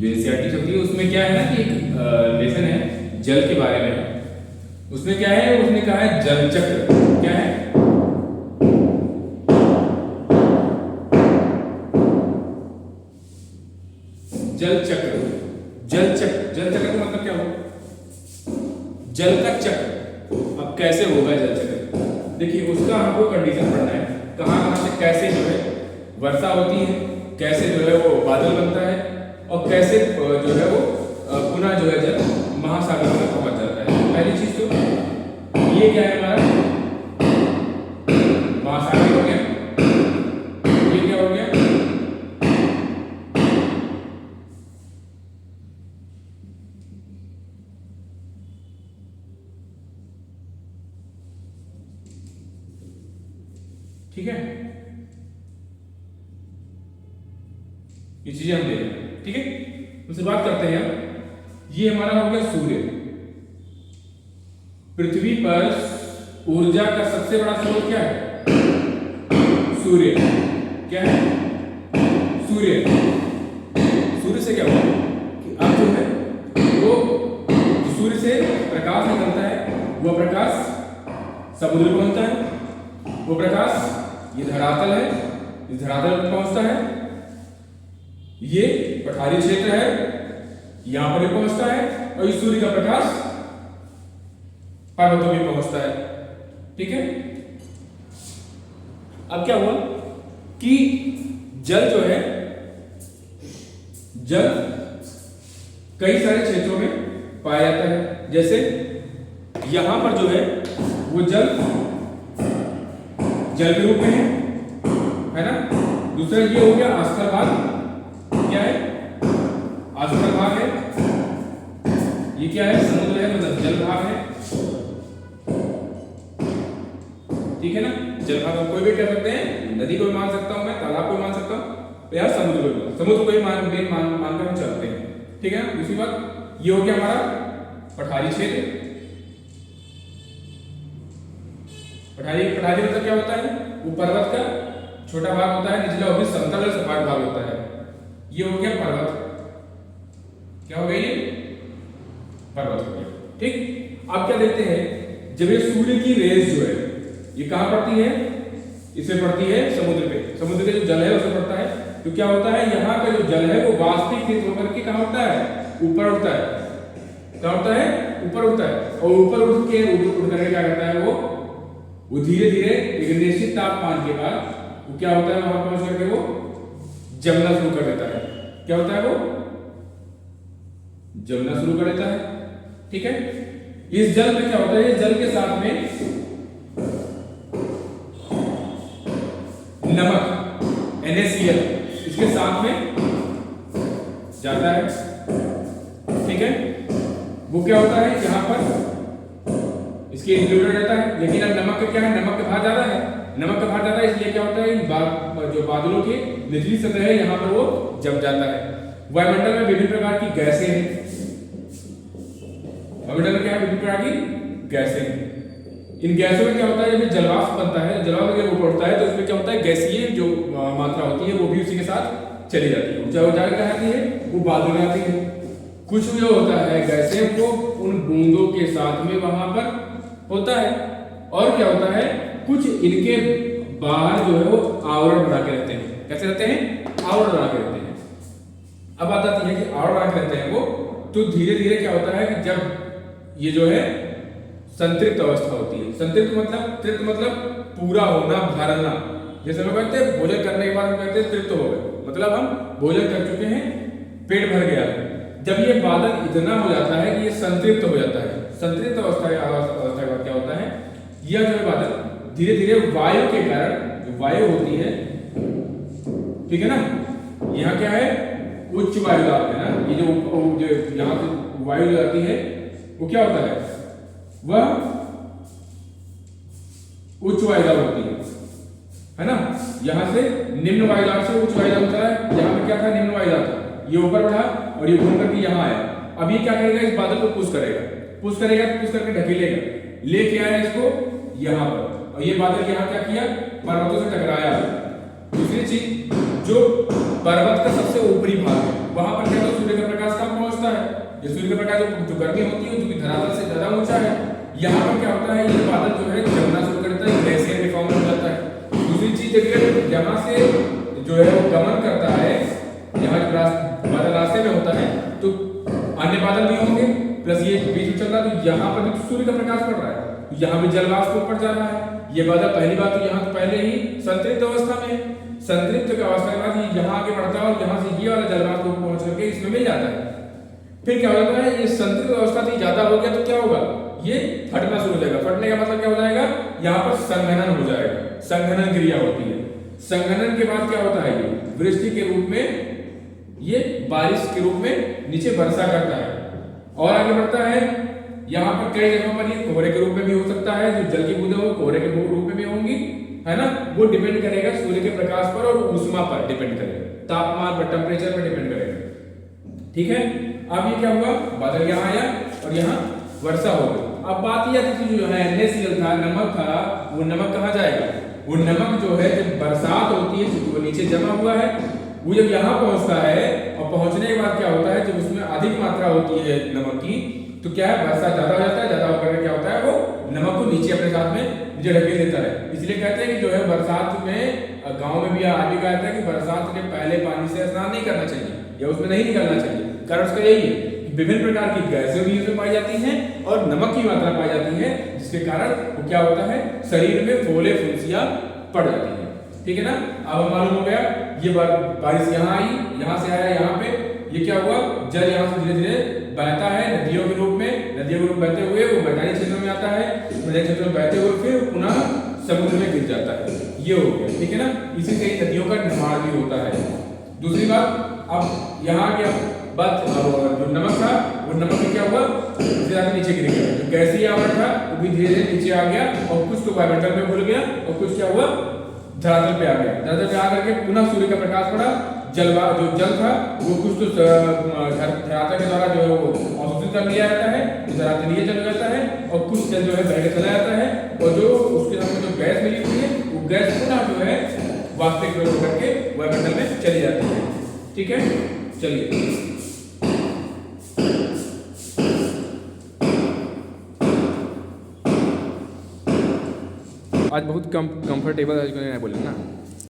जो एनसीईआरटी चलती है उसमें क्या है ना कि एक लेसन है जल के बारे में। उसमें क्या है, उसने कहा है जल चक्र। क्या है? जल चक्र। जल चक्र का मतलब क्या हुआ? जल का चक्र। अब कैसे होगा जल चक्र? देखिए उसका हमको कंडीशन पढ़ना है, कहाँ कहाँ से कैसे जो है वर्षा होती है, कैसे जो है वो बादल बनता है, और कैसे जो है वो पुनः जो है जल महासागर में पहुंच जाता है। पहली चीज तो ये क्या है हमारा महासागर हो गया। ये क्या हो गया? ठीक है, ये चीजें हम देख रहे हैं। ठीक है, उससे बात करते हैं। ये हमारा हो गया सूर्य। पृथ्वी पर ऊर्जा का सबसे बड़ा स्रोत क्या है? सूर्य। क्या है? सूर्य। सूर्य से क्या हुआ कि अब जो है वो सूर्य से प्रकाश निकलता है, वह प्रकाश समुद्र में पहुंचता है, वो प्रकाश ये धरातल है, इस धरातल पर पहुंचता है, ये पठारी क्षेत्र है, यहां पर भी पहुंचता है, और इस सूर्य का प्रकाश पर्वतों में पहुंचता है। ठीक है, अब क्या हुआ कि जल जो है, जल कई सारे क्षेत्रों में पाया जाता है। जैसे यहां पर जो है वो जल के रूप में है ना। दूसरा ये हो गया आस्था भाग। क्या है? आस्था भाग है। ये क्या है? समुद्र है, मतलब जल भाग है। ठीक है ना, जल भाग हम कोई भी कह सकते हैं, नदी को भी मान सकता हूं मैं, तालाब को भी मान सकता हूं, या समुद्र को भी मानकर हम चलते हैं। ठीक है, दूसरी बात ये हो गया हमारा पठारी क्षेत्र। पठारी मतलब क्या होता है? वो पर्वत का छोटा भाग होता है, निचला वो भी समतल और सपाट भाग होता है। ये हो गया पर्वत। क्या हो गया? ये पर्वत हो गया। ठीक, अब क्या देखते हैं, जब ये सूर्य की रेस जो है ये कहां पड़ती है? इसमें पड़ती है समुद्र पे। समुद्र का जो जल है उसमें पड़ता है, तो क्या होता है यहाँ का जो जल है वो वाष्पीकृत होकर के कहां उठता है? ऊपर उठता है। क्या होता है? ऊपर उठता है, और ऊपर उठ करके क्या करता है वो धीरे धीरे एक निश्चित तापमान के बाद वो क्या होता है, वहां पहुंच करके वो जमना शुरू कर देता है। क्या होता है? वो जमना शुरू कर देता है। ठीक है, इस जल में क्या होता है? जल के साथ में नमक NaCl इसके साथ में जाता है। ठीक है, वो क्या होता है यहाँ पर इसके इंक्लूडेड रहता है। लेकिन अब नमक का क्या है? नमक का भार ज्यादा है। नमक का भार ज्यादा है, इसलिए क्या होता है जो बादलों की निचली सतह है यहाँ पर वो जम जाता है। वायुमंडल में विभिन्न प्रकार की गैसें हैं। वायुमंडल में क्या है? विभिन्न प्रकार की गैसें हैं। इन गैसों में क्या होता है? जब जलवाष्प बनता है, जलवाष्प जब ऊपर उठता है तो उसमें क्या होता है? गैसीय जो मात्रा होती है वो भी उसी के साथ चली जाती है। ऊंचा ऊंचाई कहाँ आती है? वो बादल में आती है। कुछ जो होता है गैसें वो उन बूंदों के साथ में वहां पर होता है, और क्या होता है? कुछ इनके बाहर जो है वो आवरण बना के रहते हैं। कैसे रहते हैं? आवरण बना के रहते हैं। अब बात आती है कि आवरण बना के रहते हैं वो, तो धीरे धीरे क्या होता है कि जब ये जो है संतृप्त अवस्था होती है। संतृप्त मतलब, तृप्त मतलब पूरा होना, भरना। जैसे हम कहते हैं भोजन करने के बाद हम कहते हैं तृप्त हो गए, मतलब हम भोजन कर चुके हैं, पेट भर गया है। जब ये बादल इतना हो जाता है कि ये संतृप्त हो जाता है, संतृप्त अवस्था के बाद क्या होता है? यह जो बादल धीरे धीरे वायु के कारण, जो वायु होती है, ठीक है ना, यहाँ क्या है? उच्च वायु दाब है ना। ये जो यहाँ से वायु जो आती है वो क्या होता है? वह उच्च वायुदाब होती है ना। यहां से निम्न वायुदाब से उच्च वायुदाब चला है। यहां पे क्या था? निम्न वायुदाब था, ये ऊपर बढ़ा और ये घूम करके यहां आया। अब ये क्या करेगा? इस बादल को पुश करेगा, पुश करके ढकेलेगा, लेके आया इसको यहां पर, और ये बादल यहां क्या किया? पर्वतों से टकराया। दूसरी चीज, जो पर्वत का सबसे ऊपरी भाग है वहां पर क्या था? सूर्य का प्रकाश ये सूर्य का प्रकाश जो गर्मी होती है जो कि धरातल से ज्यादा ऊंचा है, यहाँ पर क्या होता है, ये बादल जो है जमना शुरू करता है, गैसीय के फॉर्म में हो जाता है। दूसरी चीज अगर यहाँ से जो है वो गमन करता है, यहाँ बादल रास्ते में होता है तो अन्य बादल भी होंगे, प्लस ये बीच में चल रहा है तो यहाँ पर भी सूर्य का प्रकाश पड़ रहा है, तो यहाँ भी जल वाष्प ऊपर जा रहा है। ये बादल पहली बात तो यहाँ तो पहले ही संतृप्त अवस्था में है, संतृप्त अवस्था के बाद ये यहाँ आगे बढ़ता है और यहाँ से ये वाला जल वाष्प पहुंच करके इसमें मिल जाता है। फिर क्या होता है, ये संतृप्त अवस्था से ज्यादा हो गया तो क्या होगा, ये फटना शुरू हो जाएगा। फटने का मतलब क्या हो जाएगा, यहाँ पर संघनन हो जाएगा, संघनन क्रिया होती है। संघनन के बाद क्या होता है, ये वृष्टि के रूप में, ये बारिश के रूप में नीचे वर्षा करता है और आगे बढ़ता है। यहाँ पर कई जगहों पर ये कोहरे के रूप में भी हो सकता है, जो जल की बूंदें हो कोहरे के रूप में भी होंगी, है ना। वो डिपेंड करेगा सूर्य के प्रकाश पर और ऊष्मा पर डिपेंड करेगा, तापमान पर, टेम्परेचर पर डिपेंड करेगा। ठीक है, अब ये क्या हुआ, बादल यहाँ आया और यहाँ वर्षा हो गई। अब बात यह थी जो है NaCl था, नमक था, वो नमक कहाँ जाएगा, वो नमक जो है जब बरसात होती है क्योंकि वो नीचे जमा हुआ है, वो जब यहाँ पहुंचता है और पहुंचने के बाद क्या होता है, जब उसमें अधिक मात्रा होती है नमक की तो क्या है, वर्षा ज्यादा हो जाता है, ज्यादा होकर क्या होता है, वो नमक को नीचे अपने साथ में नीचे ढकेल देता है। इसलिए कहते हैं कि जो है बरसात में, गांव में भी आदमी कहता है कि बरसात के पहले पानी से स्नान नहीं करना चाहिए या उसमें नहीं निकलना चाहिए। कारण उसका यही है कि विभिन्न प्रकार की गैसें भी इसमें पाई जाती हैं और नमक की मात्रा पाई जाती है, जिसके कारण वो क्या होता है, शरीर में फोले फुंसियां पड़ जाती है। ठीक है ना। अब मालूम हो गया, ये बारिश यहाँ आई, यहाँ से आया यहाँ पे, ये क्या हुआ, जल यहाँ से धीरे धीरे बहता है नदियों के रूप में, नदियों के रूप बहते हुए वो मैदानी क्षेत्रों में आता है, मैदानी क्षेत्रों में बहते हुए फिर पुनः समुद्र में गिर जाता है। ये हो गया। ठीक है ना। इसी से नदियों का निर्माण भी होता है। दूसरी बात, अब यहाँ क्या बात, जो नमक था वो नमक में क्या हुआ, नीचे गिर गया, जो गैसीय आवरण था वो भी धीरे धीरे नीचे आ गया और कुछ तो वायुमंडल में घुल गया और कुछ क्या हुआ, धरातल पे आ गया। धरातल पे आकर के पुनः सूर्य का प्रकाश पड़ा, जो जल था वो कुछ तो धरातल के द्वारा जो है वो अवशोषित कर लिया जाता है, तो धरातलीय जल हो जाता है, और कुछ जल जो है बह के चला जाता है, और जो उसके साथ में जो गैस मिली हुई है वो गैस पुनः जो है वास्तविक में होकर के वायुमंडल में चली जाती है। ठीक है, चलिए आज बहुत कंफर्टेबल बोले ना।